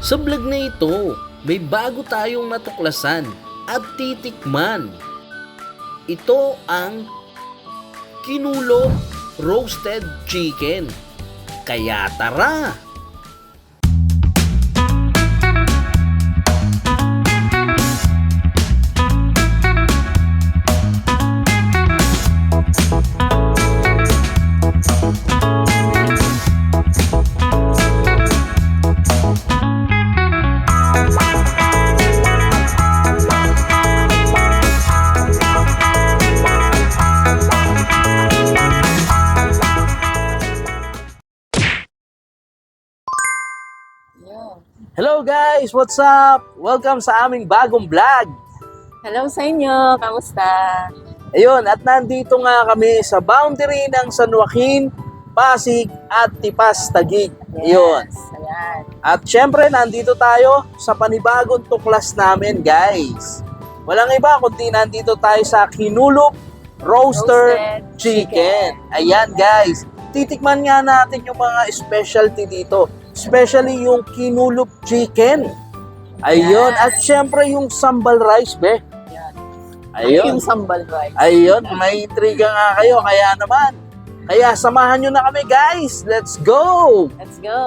Sa vlog na ito, may bago tayong natuklasan at titikman. Ito ang kinulog roasted chicken. Kaya tara! Hello guys! What's up? Welcome sa aming bagong vlog. Hello sa inyo, kamusta? Ayun, at nandito nga kami sa boundary ng San Joaquin, Pasig at Tipas, Taguig. Ayun. Ayan. At syempre, nandito tayo sa panibagong tuklas namin, guys. Walang iba kundi nandito tayo sa Kinulog Roaster Chicken. Ayan, guys. Titikman nga natin yung mga specialty dito. Especially yung kinulog chicken. Ayun. At syempre yung sambal rice, be. Ayan. Ayun. Yung sambal rice. Ayun. May intriga nga kayo. Kaya naman. Kaya samahan nyo na kami, guys. Let's go! Let's go!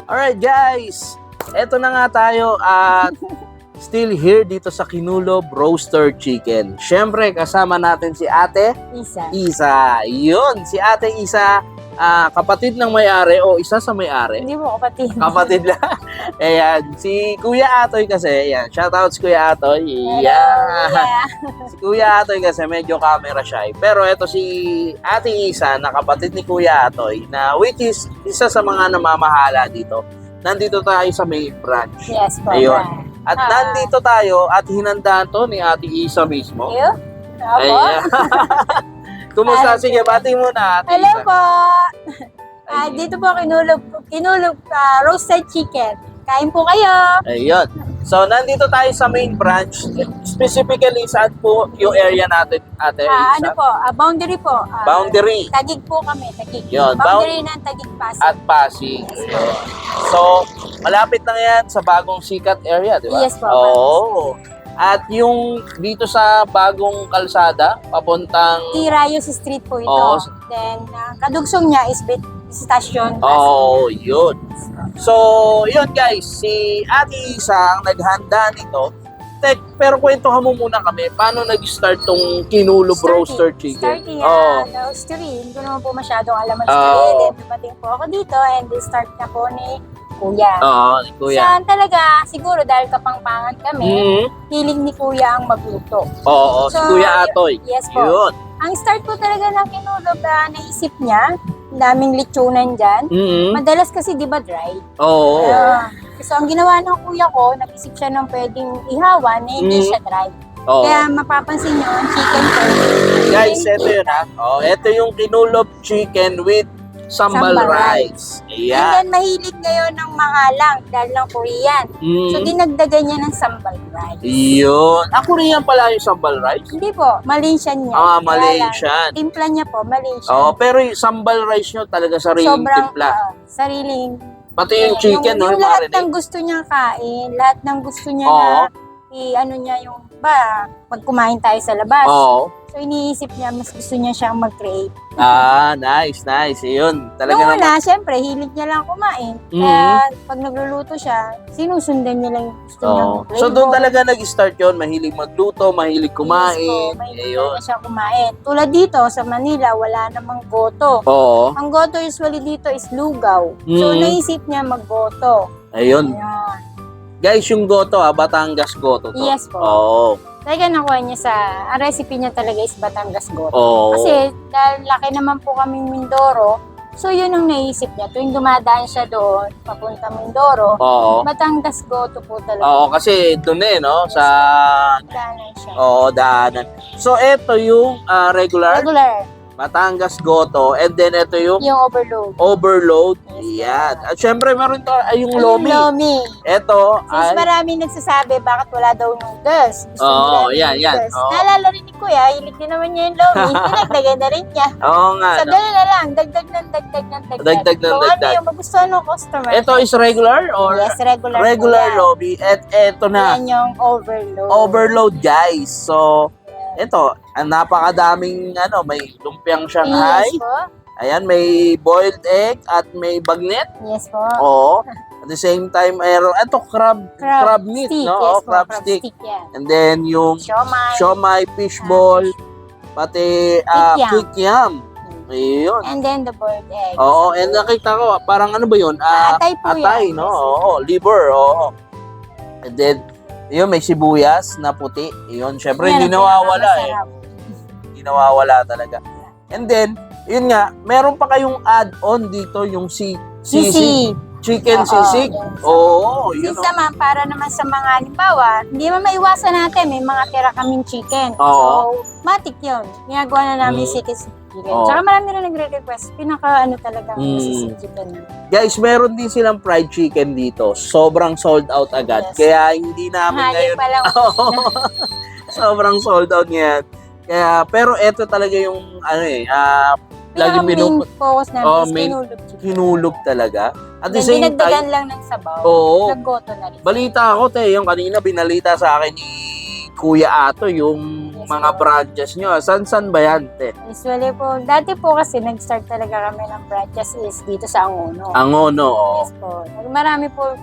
Alright guys, eto na nga tayo at still here dito sa Kinulog Roaster Chicken. Syempre kasama natin si Ate Isa. Yun, si Ate Isa, kapatid ng may-ari o isa sa may-ari. Hindi mo kapatid. Kapatid lang. Ayan, si Kuya Atoy kasi, ayan, shoutout si Kuya Atoy. Yeah. Si Kuya Atoy kasi medyo camera shy. Pero eto si Ate Isa na kapatid ni Kuya Atoy na which is isa sa mga namamahala dito. Nandito tayo sa main branch. Yes po. Ayun. At nandito tayo at hinandaan to ni Ate Isa mismo. You? Ako? Ayan. Kumusta? Sige, bati muna Ate Hello Isa. po! Ayun. Dito po kinulog roasted chicken. Kain po kayo! Ayun. So, nandito tayo sa main branch. Specifically, saan po yung area natin, Ate Isa? Ano po? Boundary po. Boundary. Tagig po kami. Tagig. Yun, Boundary ng Tagig Pasig. At Pasig. Ayun. So, malapit lang yan sa bagong sikat area, di ba? Yes po. Oo. At yung dito sa bagong kalsada, papuntang... Tirayos Street po ito. Oo. Then, kadugsong niya is Station Pasig. Oh, yun. So, yun guys, si Ate Isa ang naghanda nito. Pero kwentuhan mo muna kami, paano nag-start tong Kinulog Roaster Chicken? Starting, Oo. the history. Hindi ko naman po masyadong alam ang history. Then, dumating po ako dito and the start na po ni Kuya. Oo, ni Kuya. Saan talaga, siguro dahil kapangpangan kami, Mhm. hiling ni Kuya ang magluto. Oo, si So, Kuya Atoy. Yes po. Yun. Ang start po talaga ng Kinulog, naisip niya, ang daming lechonan dyan. Mhm. Madalas kasi di ba dry? Oo. So ang ginawa ng kuya ko, nag-isip siya ng pwedeng ihawan na hindi siya dry. Oo. Kaya mapapansin nyo, ang chicken ko. Guys, ito yun ha. Oh, ito yung Kinulog chicken with sambal Sambal rice. And Ayan. then mahilig ngayon ng mahalang dahil ng Korean. So Mm. dinagdagan niya ng sambal rice. Yun. Ako rin yan pala yung sambal rice. Hindi po, Malaysian niya. Ah, Kaya Malaysian. lang, Timpla niya po, Malaysian. Oo, pero yung sambal rice nyo talaga sariling Sobrang timpla. sariling. Pati yung chicken, no? Yung Yung lahat ng marinade. gusto niya kain, lahat ng gusto niya Oo. na ano niya yung ba, pag kumain tayo sa labas. Oo. So iniisip niya, mas gusto niya siyang mag-create. Nice. Ayun, talaga Noong naman. una, syempre, hilig niya lang kumain. Kaya pag nagluluto siya, sinusundan niya lang yung gusto niyang Oo. flavor. So doon talaga nag-start yun, mahilig magluto, mahilig kumain. Yes po, mahilig Ayun. talaga siya kumain. Tulad dito, sa Manila, wala namang goto. Oo. Ang goto usually dito is lugaw. So, naisip niya maggoto. Ayun. Ayan. Guys, yung goto Batangas goto to. Yes po. Oo. Talaga nakuha niya ang recipe niya talaga is Batangas goto. Oo. Kasi dahil laki naman po kaming Mindoro, so yun ang naisip niya. Tuwing dumadaan siya doon, papunta Mindoro, Oo. Batangas goto po talaga. Oo, kasi doon no, sa Daanan siya. daanan. So, ito yung regular Regular, Batangas goto, and then ito yung yung overload. overload. Yes, Yan. po. At syempre, meron yung Ayun, lomi. Lomi. Ito Since ay marami nagsasabi, bakit wala daw noodles? Gusto Oo, nila ng yan. noodles. Oo. Naalala rin ni Kuya, hilig din naman niya yung Lomi. Pinagdagan na rin niya. Oo nga. So, no? gano'n na lang. Dagdag ng dagdag. Dagdag ng Kung dagdag. ano yung magustuhan ng customer. Ito is regular or Yes, regular. regular po yan. lomi. At ito na, Yan yung overload. overload guys. So, ito, ang napakadaming may lumpiang Shanghai. Yes po. Ayan, may boiled egg at may bagnet. Yes po. Oo. At the same time, ito crab meat, stick. no? Yes Oh, po, crab stick. yan. And then yung Siomay. siomai, fishball, pati Kikiam. kikiam. Ayun. And then the boiled egg. Oo, and nakita ko, parang ano ba yun? Atay po Atay, yan. no? Yes. Oo, liver, oo. And then, yun, may sibuyas na puti. Yun, syempre, Yan hindi ang nawawala pinakamasarap. Hindi nawawala talaga. And then, yun nga, meron pa kayong add-on dito, yung Sisi. chicken Oo, sisig. yan. Oo, yun. Since naman, para naman sa mga halimbawa, hindi naman maiwasan natin, may mga tira kaming chicken. Oo. So, matik yun. Ginagawa na namin chicken. Oo. Tsaka marami rin nagre-request. Talaga Mm. chicken. Guys, meron din silang fried chicken dito. Sobrang sold out agad. Yes. Kaya hindi namin Hali ngayon. pa lang. Sobrang sold out ngayon. Kaya, pero ito talaga yung, lagi Main focus namin Oo, is main- kinulog chicken. hinulog talaga. At the Then, same dinagdagan time, lang ng sabaw. oo. Naggoto na rin. Balita ako, yung kanina binalita sa akin ni Kuya Ato yung Yes, mga po. branches nyo. San ba yan, te? Usually po, dati po kasi nag-start talaga kami ng branches is dito sa Angono. Angono, oo. Yes po. Marami po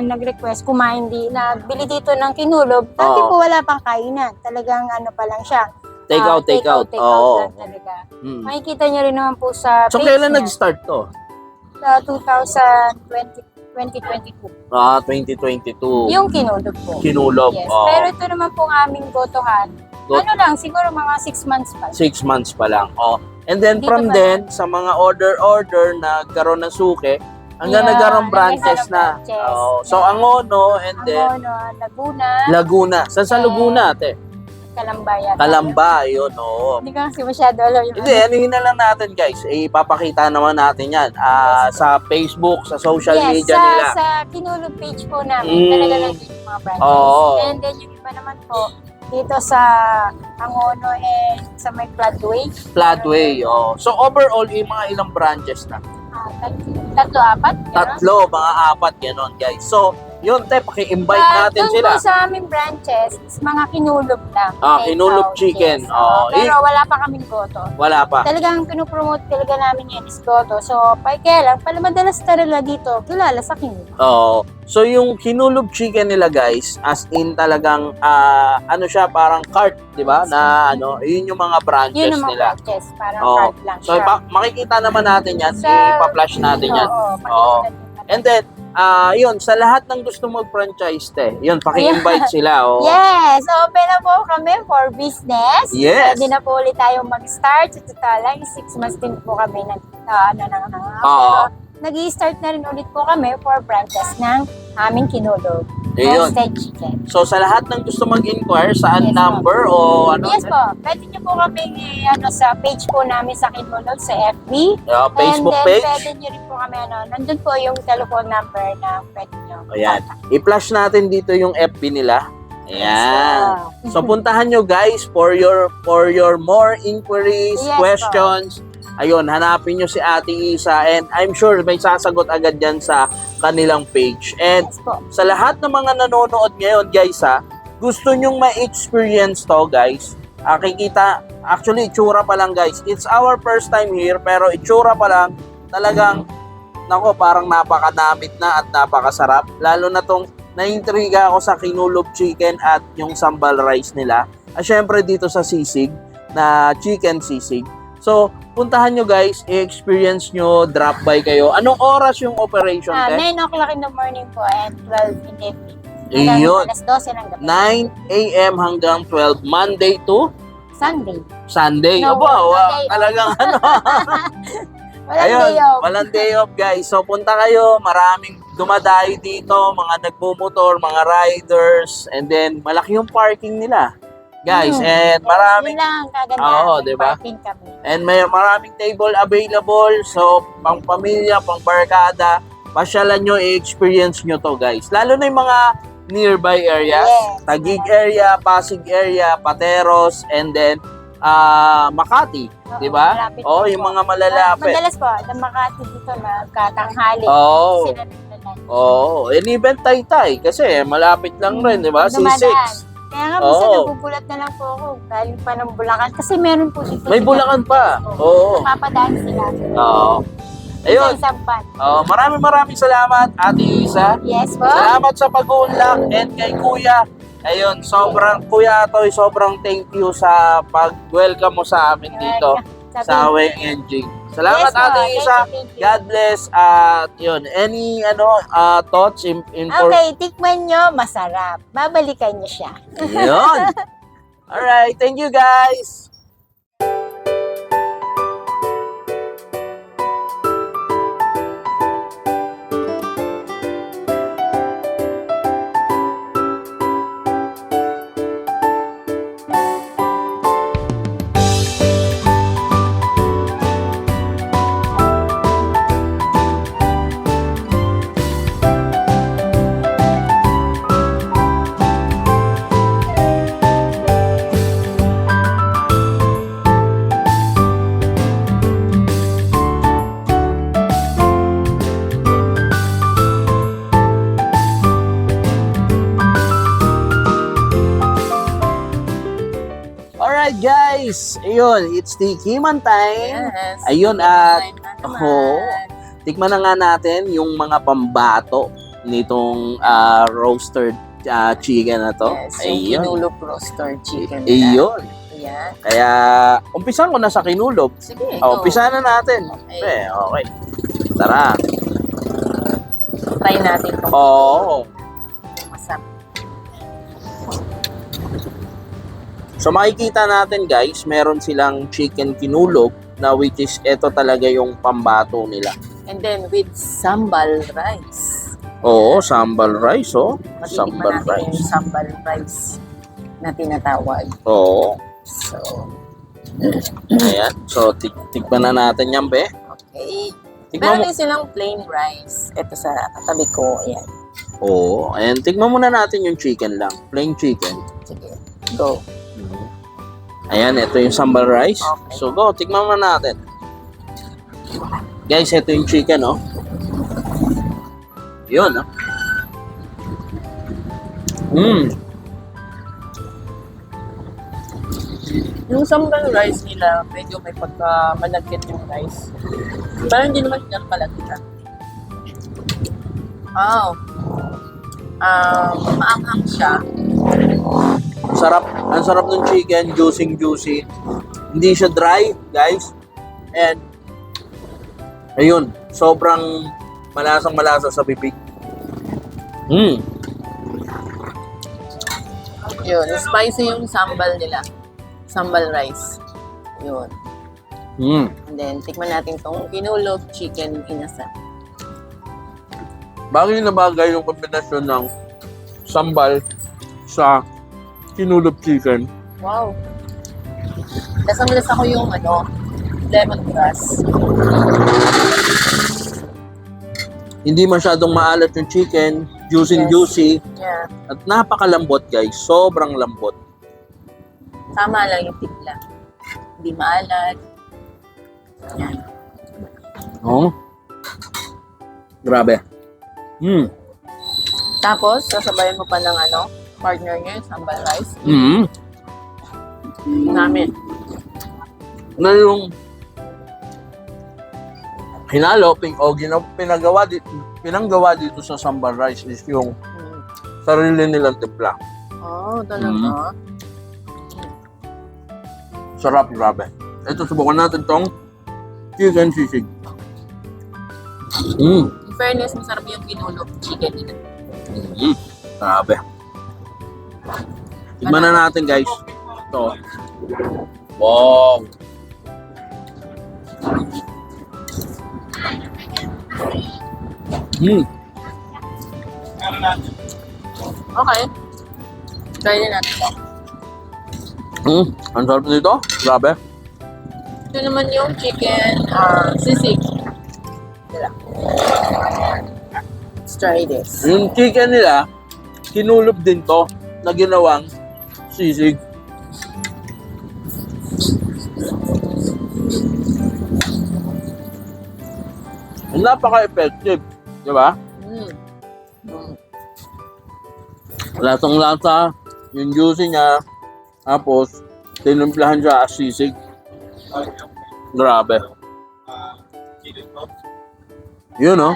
nag-request kumain na bili dito ng kinulog. Dati Oo. po wala pang kainan. Talagang pa lang siya. Take out. Take out Oo. lang talaga. Mm. Makikita niyo rin naman po sa So, page kailan niya. nag-start to? Sa 2022. 2022. Yung kinulog po. Kinulog. Yes. Oo. Pero ito naman pong aming gotohan. Got- Ano lang, siguro mga 6 months pa. 6 months pa lang. Oh. And then Dito from pa then, sa mga order, nagkaroon ng suke, hanggang Yeah, nagkaroon branches na. branches. Oh. So, Yeah. Angono, and then Angono, Laguna, Laguna. Saan sa And- Laguna, te? Calamba yata. Kalamba, yun, oo. Hindi ka kasi masyado alam yung Hindi, anuhin na lang natin, guys. Ipapakita naman natin yan sa Facebook, sa social media nila. Sa kinulog page po namin, Mm. talaga lang din yung mga branches. Oo. And then yung iba naman po, dito sa Angono and sa may Floodway. Floodway, oh. So, overall, yung mga ilang branches na? Tatlo, apat. gano'n. Tatlo, mga apat, gano'n, guys. So, yun, te, paki-invite natin Doon sila. po sa aming branches, is mga kinulog lang. Take Kinulog out, chicken. yes. Oo. Pero wala pa kaming goto. Wala pa. Talagang pinupromote talaga namin yan is goto. So, kaya lang, pala madalas talaga dito, kilala sa kinulog. Oo. So, yung kinulog chicken nila, guys, as in talagang, siya, parang cart, di ba? Na, yun yung mga branches Yun ang mga nila. branches, parang Oo. card lang So, siya. makikita naman natin yan. Sa- Ipa-flash natin yan. Oo, Oo. pakikita din natin. And then, yun, sa lahat ng gusto mag-franchise, te, yun, paki-invite sila. Oh. Yes, open na po kami for business. Yes. Pwede na po ulit tayong mag-start. Sa total, 6 months din po kami Oo. nag-i-start na rin ulit po kami for branches ng aming kinulog. Ayun. Roasted chicken. So, sa lahat ng gusto mag-inquire, saan Yes, number o ano? Yes po, pwede niyo po kami sa page po namin sa kinulog sa FB. Facebook And then, page. pwede niyo rin po kami, nandun po yung telephone number na pwede niyo. Ayan. I-flash natin dito yung FB nila. Ayan. So, puntahan nyo, guys, for your more inquiries, Yes, questions. Ayun, hanapin nyo si Ate Isa and I'm sure may sasagot agad yan sa kanilang page. And Yes po. sa lahat ng mga nanonood ngayon, guys, gusto nyong ma-experience to, guys, kikita, actually, itsura pa lang, guys. It's our first time here, pero itsura pa lang, talagang, nako, parang napakadamit na at napakasarap. Lalo na tong naintriga ako sa kinulob chicken at yung sambal rice nila. At syempre dito sa sisig, na chicken sisig. So, puntahan nyo guys, i-experience nyo, drop by kayo. Anong oras yung operation, Te? 9 o'clock in the morning po and 12 in the evening. Iyon. Alas 12 ng gabi. 9 a.m. hanggang 12, Monday to Sunday. Sunday. No, Aba, Monday. talagang ano. Walang Ayun, day off. walang day off guys. So punta kayo, maraming dumadayo dito, mga nagmumotor, mga riders, and then malaki yung parking nila. Guys, and maraming Yun lang ang kagandahan. Oo, may diba? parking kami. and may maraming table available. So pang pamilya, pang barkada, pasyalan nyo, i-experience nyo to guys. Lalo na yung mga nearby areas, Yes. Taguig area, Pasig area, Pateros, and then Makati, Oo, di ba? malapit Oh, po yung po. mga malalapit. Madalas po, na Makati dito na katanghali. Oo. Sila naglalan. Oh, and even Taytay kasi malapit lang rin, di ba? Dumadaan. C6. Kaya nga, minsan Oo. nagugulat na lang po ako. Galing pa ng Bulacan. Kasi meron po dito. May sila. Bulacan pa. Oo. Napapadaan sila. Oo. Ayun. Sa isang pan. Oh, maraming salamat, Ate Isa. Yes po. Salamat sa pag-uunlak and kay Kuya. Ayun, Kuya Atoy, sobrang thank you sa pag-welcome mo sa amin dito sa Aweng NG. Salamat, Yes po. Ate Thank Isa. you, thank you. God bless. At yun, any thoughts in Okay, tikman nyo, masarap. Babalikan nyo siya. Yun. Alright, thank you guys. Alright guys, ayun, it's the Kiman time. Yes. Ayun, Time na naman. Oo. Tikman na nga natin yung mga pambato nitong roasted chicken na to. Yes, yung Ayun. kinulop roaster chicken. Ayun. Ayan. Kaya, umpisan ko na sa kinulob. Sige, Umpisan na natin. Okay. Okay. Tara. Try natin itong Oo. masarap. So makikita natin guys, meron silang chicken kinulog na which is ito talaga yung pambato nila. And then with sambal rice. Oo, sambal rice oh. Matitikman Sambal natin yung rice. sambal rice na tinatawag. Oo. So, Ayan. So tikman na natin yan, be. okay. Tikman Meron mo. din silang plain rice. Ito sa tabi ko. Ayan. Oo. Ayan, tikman muna natin yung chicken lang. Plain chicken. Sige. Go. Ayan, ito yung sambal rice. Okay. So go, tikman muna natin. Guys, ito yung chicken, oh. Yun, oh. Yung sambal rice nila, medyo may pagka-malagkit yung rice. Pero hindi naman yan malagkit. Wow. Maanghang siya. Sarap. Ang sarap ng chicken. Juicy. Hindi siya dry, guys. And, ayun. Sobrang malasang-malasa sa bibig. Yun, spicy yung sambal nila. Sambal rice. Yun. And then, tikman natin tong kinulog chicken inasal. Bagay na bagay yung kombinasyon ng sambal sa kinulog chicken. Wow. Lasang-lasa ko yung lemongrass. Hindi masyadong maalat yung chicken. Juicy. Yeah. At napakalambot, guys. Sobrang lambot. Tama lang yung timpla. Hindi maalat. Yan. Oh. Grabe. Tapos, sasabayan mo pa ng partner niya, yung sambal rice. Mm. Namin. Na yung hinalo, pinanggawa dito sa sambal rice is yung sarili nilang timpla. Oh, talaga. Sarap, grabe. Ito, subukan natin tong chicken sisig. Mm. In fairness, masarap yung kinulog chicken nila. Mm. Grabe. Tignan na natin, guys. Ito. Wow. Mm. Okay. Try din natin ito. Mm. Ang sarap nito. Grabe. Ito naman yung chicken sisig nila. Let's try this. Yung chicken nila, kinulob din to na ginawang sisig. Napaka-effective. Di ba? Mm. Lasang-lasa, yung juicy niya, tapos tinimplahan siya as sisig. Grabe. Yun, no?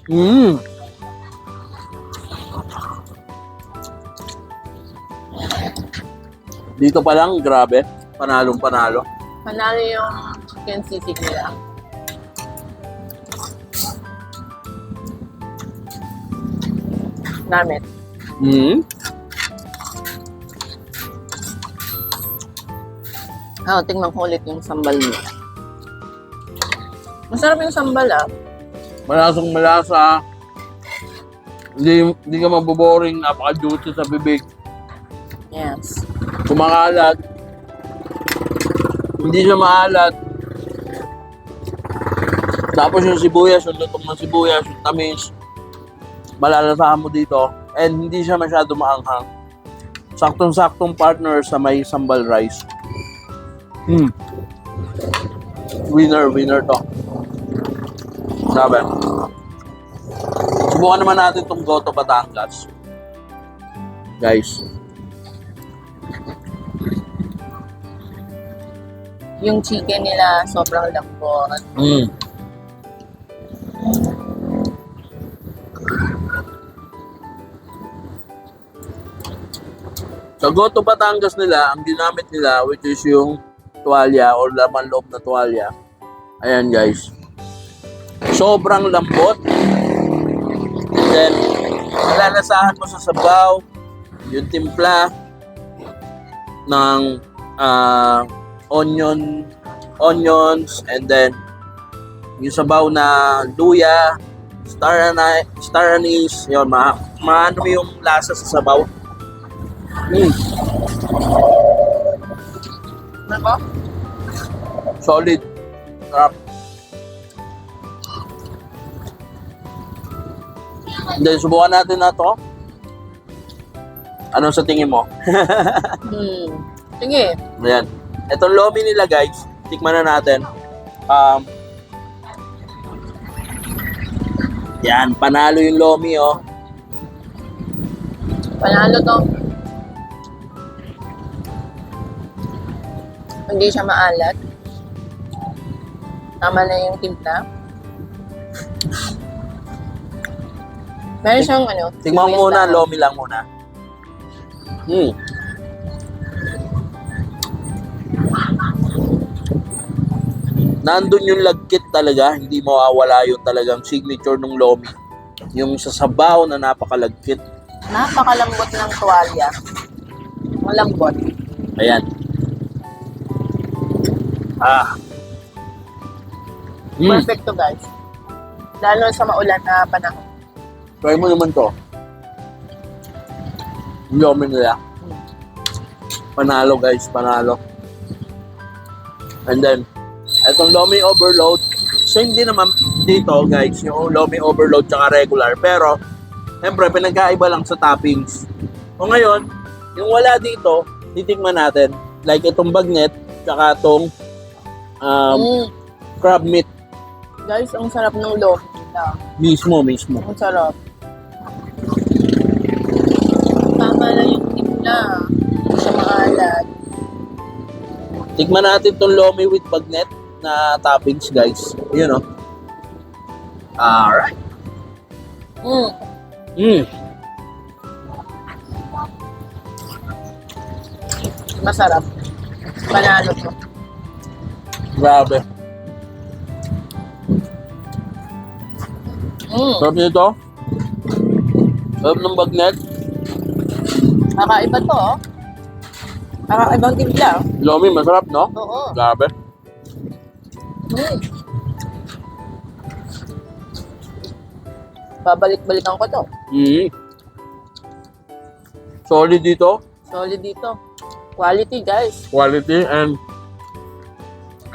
Mm. Dito pa lang, grabe. Panalong panalo. Panalo yung chicken sisig nila. Namin. Mm. Tingnan ko ulit yung sambal nila. Masarap yung sambal Malasang malasa. Hindi ka maboboring, napaka-juicy sa bibig. Yes. Kumakalat. Hindi siya maalat. Tapos yung sibuyas, yung lutong ng sibuyas, yung tamis, malalasahan mo dito. And hindi siya masyado maanghang. Saktong-saktong partner sa may sambal rice. Winner to. Grabe. Subukan naman natin itong Goto Batangas. Guys. Yung chicken nila sobrang lambot. Sa Goto Batangas nila, ang ginamit nila, which is yung tuwalya or laman loob na tuwalya. Ayan guys. Sobrang lambot. And then, malalasahan mo sa sabaw, yung timpla ng onions, and then yung sabaw na luya, star anise, yun, maano mo yung lasa sa sabaw. Ano? Solid. Sarap. Then, subukan natin na to. Ano sa tingin mo? Sige. Ayan. Itong lomi nila guys, tikman na natin. Yan, panalo yung lomi oh. Panalo to. Hindi siya maalat. Tama na yung timpla. Meron siyang Tingnan mo sibuyas muna, na- lomi lang muna. Nandun yung lagkit talaga, hindi mawawala yung talagang signature ng lomi. Yung sa sabaw na napakalagkit. Napakalambot ng tuwalya. Malambot. Ayan. Perfect to guys. Lalo sa maulan na panahon. Try mo naman to. Yung lomi nila. Panalo guys, panalo. And then, itong lomi overload, same din naman dito guys, yung lomi overload tsaka regular. Pero, siyempre, pinagkaiba lang sa toppings. O ngayon, yung wala dito, titikman natin. Like itong bagnet, tsaka itong crab meat. Guys, ang sarap ng lomi nila. Mismo. Ang sarap. vlog. Tikman natin tong lomi with bagnet na toppings, guys. Yun, oh. Alright. Masarap. Panalo to. Grabe. Sarap nito. Sarap ng bagnet. Kakaiba to, oh. Kakaibang timpla, oh. Lomi, masarap, no? Oo. Grabe. Babalik-balikan ko to. Solid dito. Solid dito. Quality, guys. Quality and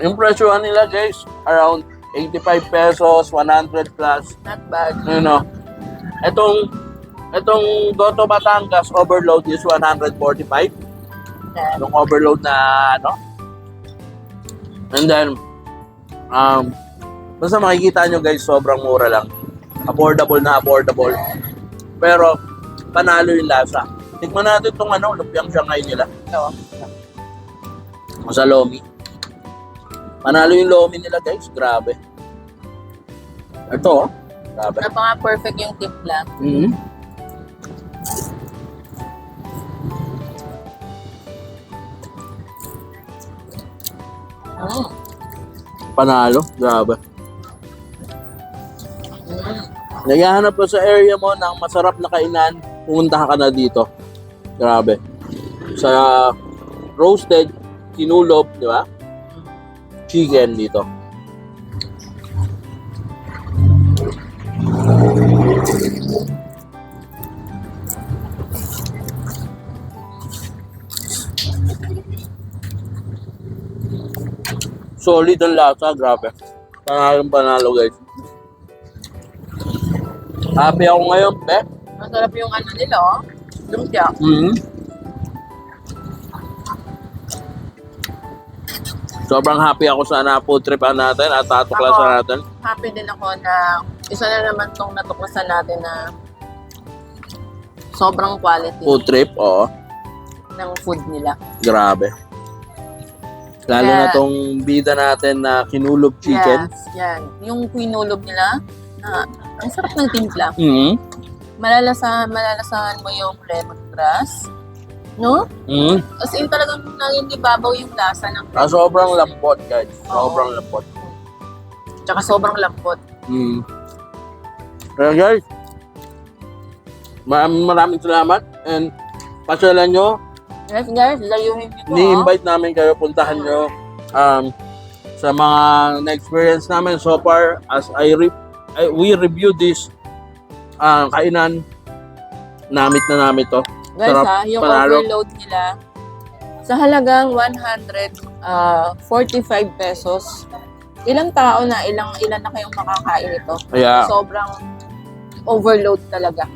yung presyohan nila, guys, around 85 pesos, 100 plus. Not bad. You know, itong Goto Batangas overload is 145. Yan. Yung overload na ano. And then, basta makikita nyo, guys, sobrang mura lang. Affordable na affordable. Pero, panalo yung lasa. Tikman natin itong ano, lumpiang Shanghai nila. Ito. Sa lomi. Panalo yung lomi nila, guys. Grabe. Ito, oh. Grabe. Napaka-perfect yung timpla. Panalo. Grabe. Naghahanap ko sa area mo ng masarap na kainan, pumunta ka na dito. Grabe. Sa roasted, kinulob, di ba? Chicken dito. Solid ang lasa, grabe. Panalo, guys. Happy ako ngayon, be. Masarap yung ano nila, oh. Lumpia. Sobrang happy ako sa na-food tripan natin at natuklasan natin. Happy din ako na isa na naman tong natuklasan natin na sobrang quality Food trip, oo. ng food nila. Grabe. Lalo na tong bida natin na kinulob chicken. Yes, yan. Yung kinulob nila, ang sarap ng timpla. Malalasahan mo yung lemongrass. No? As in talagang nangingibabaw yung lasa ng Sobrang lambot, guys. Oo. Sobrang lambot. Tsaka sobrang lambot. Kaya, guys, maraming salamat and pasyalan nyo. Yes, guys, layuhin nyo to. Ni-invite namin kayo, puntahan nyo sa mga na-experience namin so far as we review this kainan. Namit na namin to. Guys, Sarap, yung panalo. overload nila sa halagang 145 pesos. Ilang tao na, ilan na kayong makakain ito? Kaya, Sobrang overload talaga.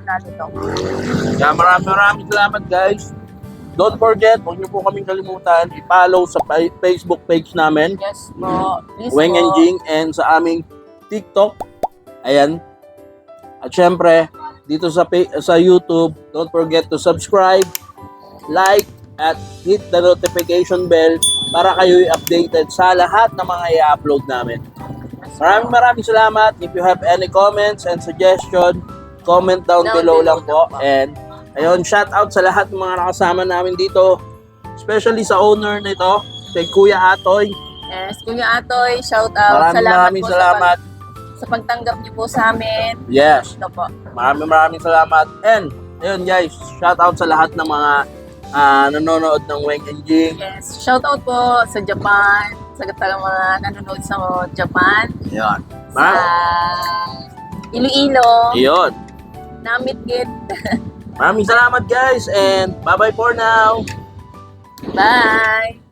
Natin to. kaya maraming salamat, guys. Don't forget, huwag niyo po kaming kalimutan i-follow sa Facebook page namin, Yes po. Please Weng po. and Jing, and sa aming TikTok. Ayan. At syempre, dito sa YouTube, don't forget to subscribe, like, at hit the notification bell para kayo updated sa lahat ng mga i-upload namin. Maraming salamat. If you have any comments and suggestion, comment down below lang po. And ayun, shout out sa lahat ng mga nakasama namin dito. Especially sa owner nito, si Kuya Atoy. Yes, Kuya Atoy, shout out. Maraming po salamat. sa pagtanggap niyo po sa amin. Yes. Ito po. Maraming salamat. And, ayun guys, shout out sa lahat ng mga nanonood ng Weng and Jing. Yes, shout out po sa Japan, sa mga nanonood sa Japan, Ayun. sa Iloilo, Ayun. Namitgit. Maraming salamat guys and bye-bye for now. Bye!